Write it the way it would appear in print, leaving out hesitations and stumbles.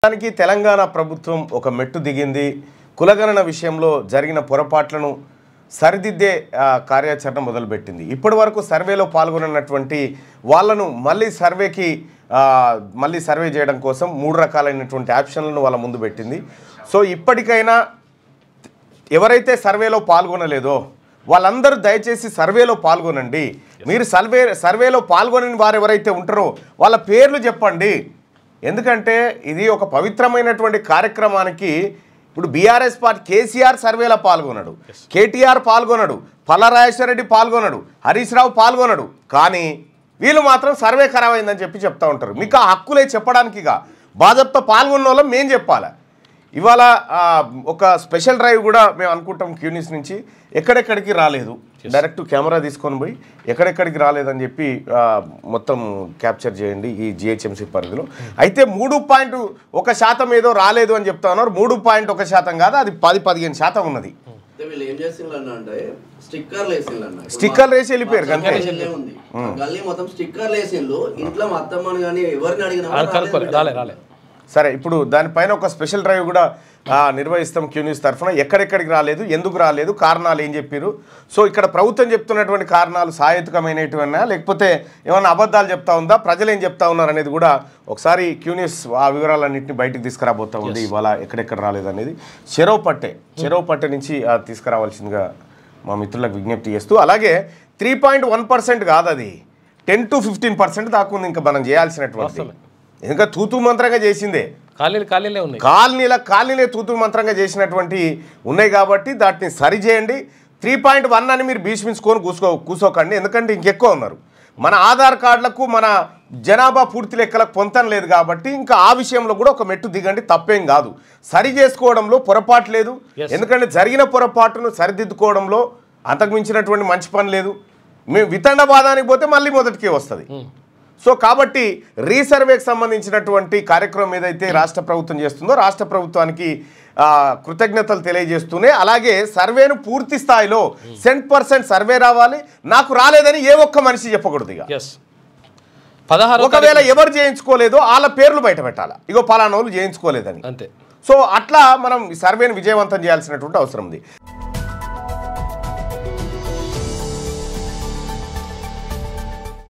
దానికి తెలంగాణ ప్రభుత్వం ఒక మెట్టు దిగింది. కులగణన విషయంలో జరిగిన పొరపాట్లను సరిదిద్దే కార్యాచరణ మొదలుపెట్టింది. ఇప్పటివరకు సర్వేలో పాల్గొన్నటువంటి వాళ్ళను మళ్ళీ సర్వే చేయడం కోసం 3 రకాలైనటువంటి ఆప్షన్లను వాళ్ళ ముందు పెట్టింది. సో ఇప్పటికైనా ఎవరైతే సర్వేలో పాల్గొనలేదో వాళ్ళందరూ దయచేసి సర్వేలో పాల్గొనండి. మీరు సర్వేలో పాల్గొనని వారు ఎవరైతే ఉంటారో వాళ్ళ పేర్లు చెప్పండి. ఎందుకంటే ఇది ఒక పవిత్రమైనటువంటి కార్యక్రమానికి. ఇప్పుడు బీఆర్ఎస్ పార్టీ కేసీఆర్ సర్వేలో పాల్గొనడు, కేటీఆర్ పాల్గొనడు, పల్లారాజేశ్వర రెడ్డి పాల్గొనడు, హరీష్ రావు పాల్గొనడు. కానీ వీళ్ళు మాత్రం సర్వే ఖరాబ్ అయిందని చెప్తా ఉంటారు. మీకు ఆ హక్కులే చెప్పడానికిగా బాధ్యతతో పాల్గొన్న వాళ్ళం మేము చెప్పాలి. ఇవాళ ఒక స్పెషల్ డ్రైవ్ కూడా మేము అనుకుంటాం క్యూ న్యూస్ నుంచి. ఎక్కడెక్కడికి రాలేదు, డైరెక్ట్ కెమెరా తీసుకొని పోయి ఎక్కడెక్కడికి రాలేదని చెప్పి మొత్తం క్యాప్చర్ చేయండి ఈ జిహెచ్ఎంసీ పరిధిలో. అయితే 3.1% ఏదో రాలేదు అని చెప్తా ఉన్నారు. 3.1% కాదు, అది 10-15% ఉన్నది. స్టిక్కర్లు వేసి వెళ్ళిపోయారు. సరే, ఇప్పుడు దానిపైన ఒక స్పెషల్ డ్రైవ్ కూడా నిర్వహిస్తాం క్యూ న్యూస్ తరఫున. ఎక్కడెక్కడికి రాలేదు, ఎందుకు రాలేదు, కారణాలు ఏం చెప్పారు. సో ఇక్కడ ప్రభుత్వం చెప్తున్నటువంటి కారణాలు సాహేతుకమైనటువన్నా లేకపోతే ఏమన్నా అబద్ధాలు చెప్తా ఉందా, ప్రజలు ఏం చెప్తా ఉన్నారు అనేది కూడా ఒకసారి క్యూ న్యూస్ ఆ వివరాలన్నింటినీ బయటకు తీసుకురాబోతా ఉంది. ఇవాళ ఎక్కడెక్కడ రాలేదు అనేది చెరో పట్టె నుంచి తీసుకురావాల్సిందిగా మా మిత్రులకు విజ్ఞప్తి చేస్తూ, అలాగే 3.1% కాదు, అది 10 to 15% దాకా ఉంది ఇంకా మనం చేయాల్సినటువంటి. ఇంకా తూతూ మంత్రంగా చేసిందే, కాలనీలే తూతూ మంత్రంగా చేసినటువంటి ఉన్నాయి. కాబట్టి దాటిని సరిచేయండి. 3.1 అని మీరు భీష్మించుకొని కూసోకండి. ఎందుకంటే ఇంకెక్కువ ఉన్నారు. మన ఆధార్ కార్డులకు మన జనాభా పూర్తి లెక్కలకు పొంతం లేదు కాబట్టి ఇంకా ఆ విషయంలో కూడా ఒక మెట్టు దిగండి, తప్పేం కాదు. సరి చేసుకోవడంలో పొరపాటు లేదు. ఎందుకంటే జరిగిన పొరపాటును సరిదిద్దుకోవడంలో అంతకు మించినటువంటి మంచి పని లేదు. మేము వితండవాదానికి పోతే మళ్ళీ మొదటికే వస్తుంది. సో కాబట్టి రీసర్వేకి సంబంధించినటువంటి కార్యక్రమం ఏదైతే రాష్ట్ర ప్రభుత్వం చేస్తుందో రాష్ట్ర ప్రభుత్వానికి కృతజ్ఞతలు తెలియజేస్తూనే, అలాగే సర్వేను పూర్తి స్థాయిలో 100% సర్వే రావాలి. నాకు రాలేదని ఏ ఒక్క మనిషి చెప్పకూడదు. ఇక ఒకవేళ ఎవరు చేయించుకోలేదో వాళ్ళ పేర్లు బయట పెట్టాలి, ఇగో పలానా వాళ్ళు చేయించుకోలేదని. అంతే. సో అట్లా మనం సర్వేను విజయవంతం చేయాల్సినటువంటి అవసరం ఉంది.